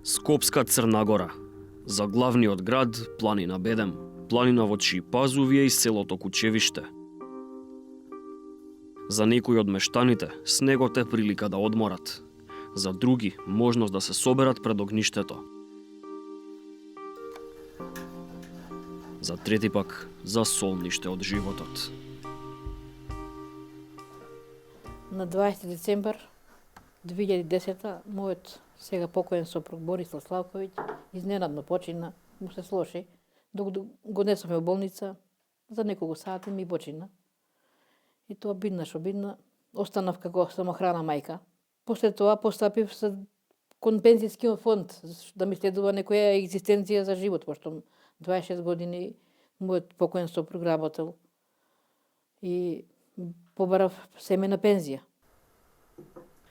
Скопска Црна Гора. За главниот град, планина Бедем, планина во чии пазуви е и селото Кучевиште. За некои од мештаните, снегот е прилика да одморат. За други, можност да се соберат пред огништето. За трети пак, за солниште од животот. На 20 децембар 2010 мојот сега покоен сопруг Борислав Славковиќ изненадно почина, му се слоши, докато го несовме во болница, за неколку сати ми почина. И тоа бидна што бидна, останав како самохрана мајка. После тоа постапив кон пензијскиот фонд да ми следува некоја екзистенција за живот, пошто 26 години мојот покоен сопруг работел и побарав семејна пензија.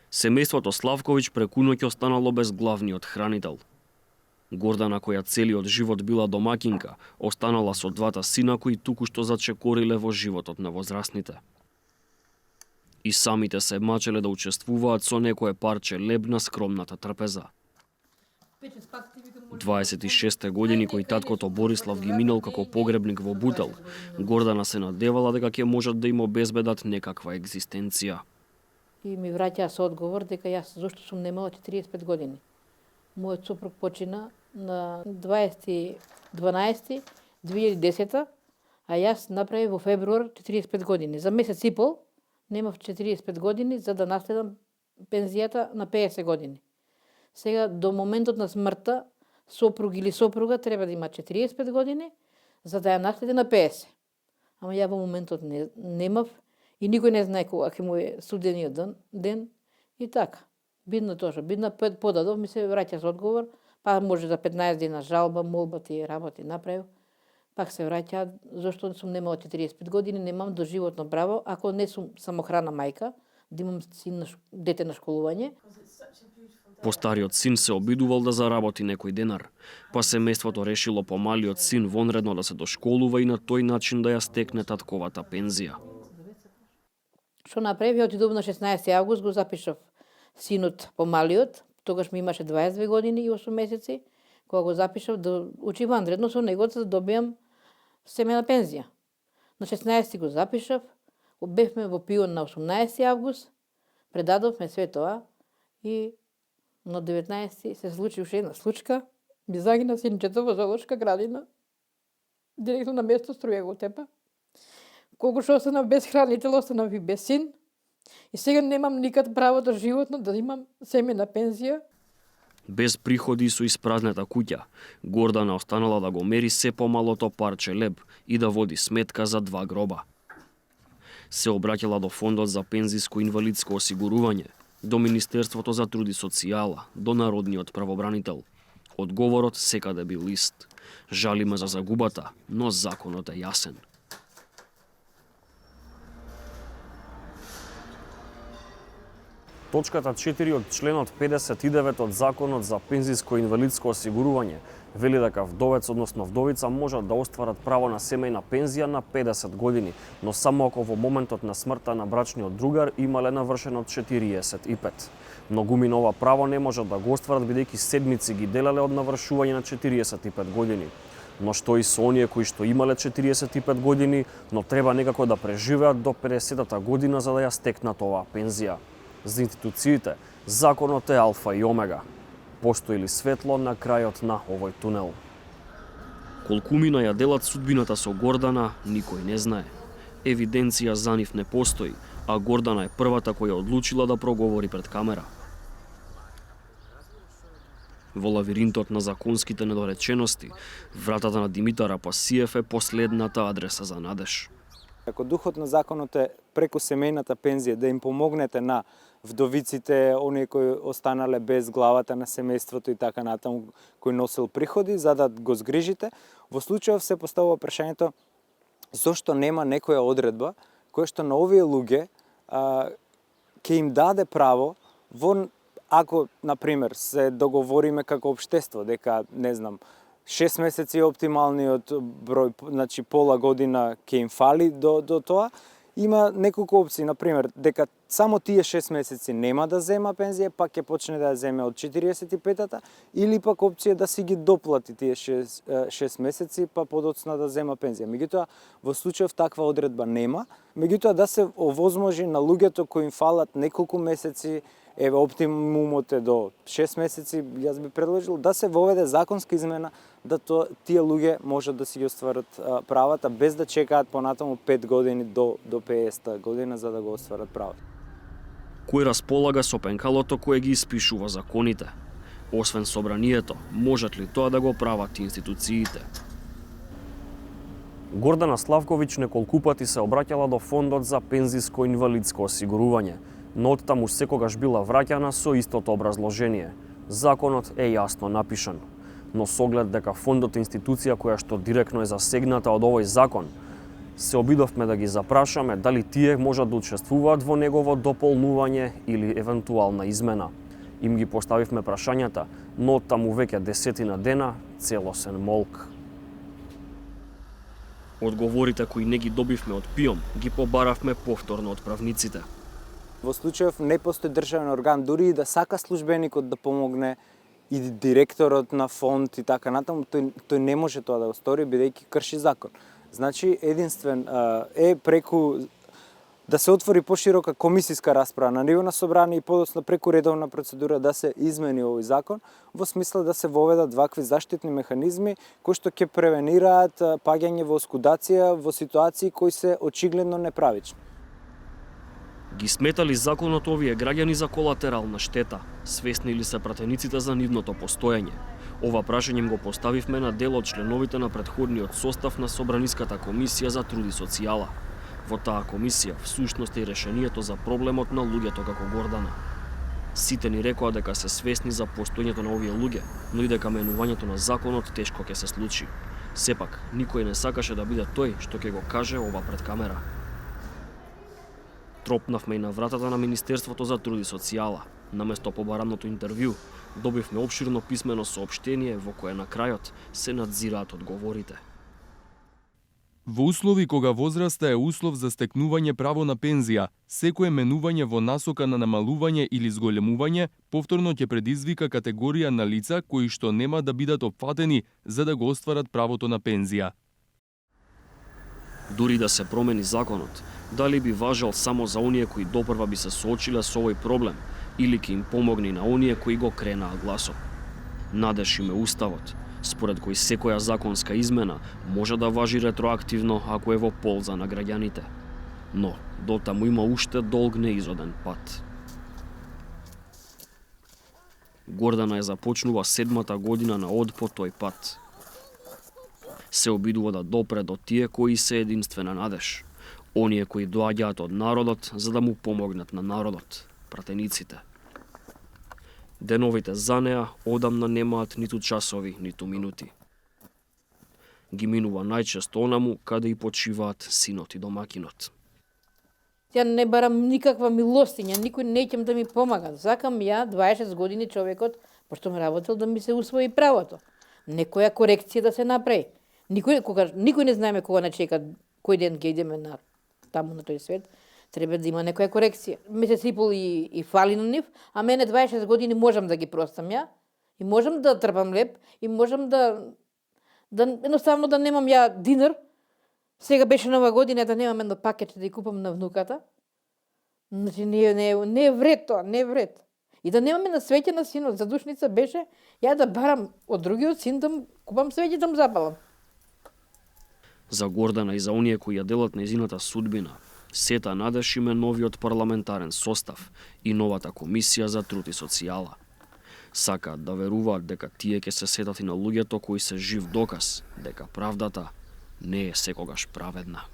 Семејството Славковиќ преку ноќ останало без главниот хранител. Гордана, која целиот живот била домакинка, останала со двата сина кои туку-што зачекориле во животот на возрастните. И самите се мачеле да учествуваат со некое парче леб на скромната трпеза. 26 години кои таткото Борислав ги минал како погребник во Бутел, Гордана се надевала дека ќе можат да им обезбедат некаква екзистенција. И ми враќаа со одговор дека јас зошто сум немала 45 години. Мојот сопруг почина на 20.12.2010, а јас направив во февруар 45 години. За месец и пол немав 45 години за да наследам пензијата на 50 години. Сега, до моментот на смртта, сопруг или сопруга треба да има 45 години за да ја наследи на 50. Ама ја во моментот немав и никој не знае кога ќе му е судениот ден и така. Бидно тоа што бидно подадов, ми се враќа со одговор, па може за 15 дена жалба, молба, тие работи направив. Пак се враќа, зашто сум немала 45 години, немам доживотно право, ако не сум самохрана мајка, да имам дете на школување. Постариот син се обидувал да заработи некој денар, па семејството решило помалиот син вонредно да се дошколува и на тој начин да ја стекне татковата пензија. Што направив, отидов на 16 август, го запишав синот помалиот, тогаш ми имаше 22 години и 8 месеци, кога го запишав да учи ванредно со него за да добијам семејна пензија. На 16 го запишав, бевме во пион на 18 август, предадовме све тоа и на 19 се случи уште една случка, ми загина синчето во зоолошка градина, директно на место струја го тепа. Колку што останав без хранител, останав и без син. И сега немам никад право до животно да имам семејна пензија. Без приходи и со испразнета куќа, Гордана останала да го мери се помалото парче леб и да води сметка за 2 гроба. Се обраќала до Фондот за пензиско инвалидско осигурување, до Министерството за труд и социјала, до Народниот правобранител. Одговорот секаде бил ист. Жалиме за загубата, но законот е јасен. Точката 4 од членот 59 од Законот за пензиско и инвалидско осигурување вели дека вдовец, односно вдовица, можат да остварат право на семејна пензија на 50 години, но само ако во моментот на смртта на брачниот другар имале навршено 45. Многумина ова право не можат да го остварат бидејќи седмици ги делеле од навршување на 45 години. Но што и со оние кои што имале 45 години, но треба некако да преживеат до 50-та година за да ја стекнат оваа пензија. За институциите, законот е алфа и омега. Постои ли светло на крајот на овој тунел? Колку мина ја делат судбината со Гордана, никој не знае. Евиденција за нив не постои, а Гордана е првата која одлучила да проговори пред камера. Во лавиринтот на законските недоречености, вратата на Димитар Апасиев е последната адреса за надеж. Ако духот на законот е преку семејната пензија да им помогнете на вдовиците, оние кои останале без главата на семејството и така натаму, кој носел приходи, за да го згрижите, во случајов се поставува прашањето зошто нема некоја одредба која што на овие луѓе ќе им даде право ако, например, се договориме како општество дека, не знам, 6 месеци е оптималниот број, значи пола година ќе им фали до тоа, има неколку опции, например, дека само тие 6 месеци нема да зема пензија, па ќе почне да ја земе од 45-та, или пак опција да си ги доплати тие 6 месеци, па подоцна да зема пензија. Меѓутоа, во случајов таква одредба нема, меѓутоа да се овозможи на луѓето кои им фалат неколку месеци, еве оптимумот е до 6 месеци, јас би предложил да се воведе законска измена да тие луѓе можат да си ги остварат правата без да чекаат понатаму 5 години до 50-та година за да го остварат правото. Кој располага со пенкалото кое ги испишува законите? Освен собранието, можат ли тоа да го прават институциите? Гордана Славковиќ неколку пати се обраќала до Фондот за пензиско инвалидско осигурување, но оттаму секогаш била враќана со истото образложение. Законот е јасно напишан. Но со оглед дека фондот е институција која што директно е засегната од овој закон, се обидовме да ги запрашаме дали тие можат да учествуваат во негово дополнување или евентуална измена. Им ги поставивме прашањата, но оттаму веќе 10 дена целосен молк. Одговорите кои не ги добивме од ПИОМ ги побаравме повторно од правниците. Во случајов не постои државен орган, дури и да сака службеникот да помогне и директорот на фонд и така натаму, тој не може тоа да го стори бидејќи крши закон. Значи единствен е преку да се отвори поширока комисиска расправа на ниво на собрание и подоцна преку редовна процедура да се измени овој закон во смисла да се воведат вакви заштитни механизми кои што ќе превенираат паѓање во оскудација во ситуации кои се очигледно неправични. Ги сметали законот овие граѓани за колатерална штета? Свесни ли се пратениците за нивното постоење? Ова прашање им го поставивме на дел од членовите на претходниот состав на Собраниската комисија за труд и социјала. Во таа комисија всушност е решението за проблемот на луѓето како Гордана. Сите ни рекоа дека се свесни за постоењето на овие луѓе, но и дека менувањето на законот тешко ќе се случи. Сепак, никој не сакаше да биде тој што ќе го каже ова пред камера. Тропнавме и на вратата на Министерството за труд и социјала. Наместо побараното интервју, добивме опширно писмено соопштение во кое на крајот се надзираат одговорите. Во услови кога возраста е услов за стекнување право на пензија, секое менување во насока на намалување или зголемување повторно ќе предизвика категорија на лица кои што нема да бидат опфатени за да го остварат правото на пензија. Дури да се промени законот, дали би важел само за оние кои допрва би се соочиле со овој проблем или ќе им помогне на оние кои го кренаа гласот? Надеж им е уставот, според кој секоја законска измена може да важи ретроактивно ако е во полза на граѓаните. Но дотаму има уште долг неизоден пат. Гордана е започнува 7-та година на од по тој пат. Се обидува да допре до тие кои се единствена надеж, оние кои доаѓаат од народот за да му помогнат на народот, пратениците. Деновите за неа одамна немаат ниту часови, ниту минути. Ги минува најчесто онаму каде и почиваат синот и домакинот. Ја не барам никаква милостиња, никој неќем да ми помага. Сакам ја 20 години човекот, пошто ме работел, да ми се усвои правото. Некоја корекција да се направи. Никој не знаеме кога не чека, кој ден ќе идеме на таму на тој свет. Треба да има некоја корекција. Месец и пол и фали на нив, а мене 26 години можам да ги простам ја, и можам да трпам леп, и можам да едноставно да немам ја динар. Сега беше нова година да немам едно пакет да ја купам на внуката. Значи не е вред тоа, не е вред. И да немаме на свеќе на синот, задушница беше ја да барам од другиот син да купам свеќе да му запалам. За Гордана и за оние кои ја делат нејзината судбина, сета надеж им е новиот парламентарен состав и новата комисија за труд и социјала. Сакаат да веруваат дека тие ќе се сетат и на луѓето кои се жив доказ дека правдата не е секогаш праведна.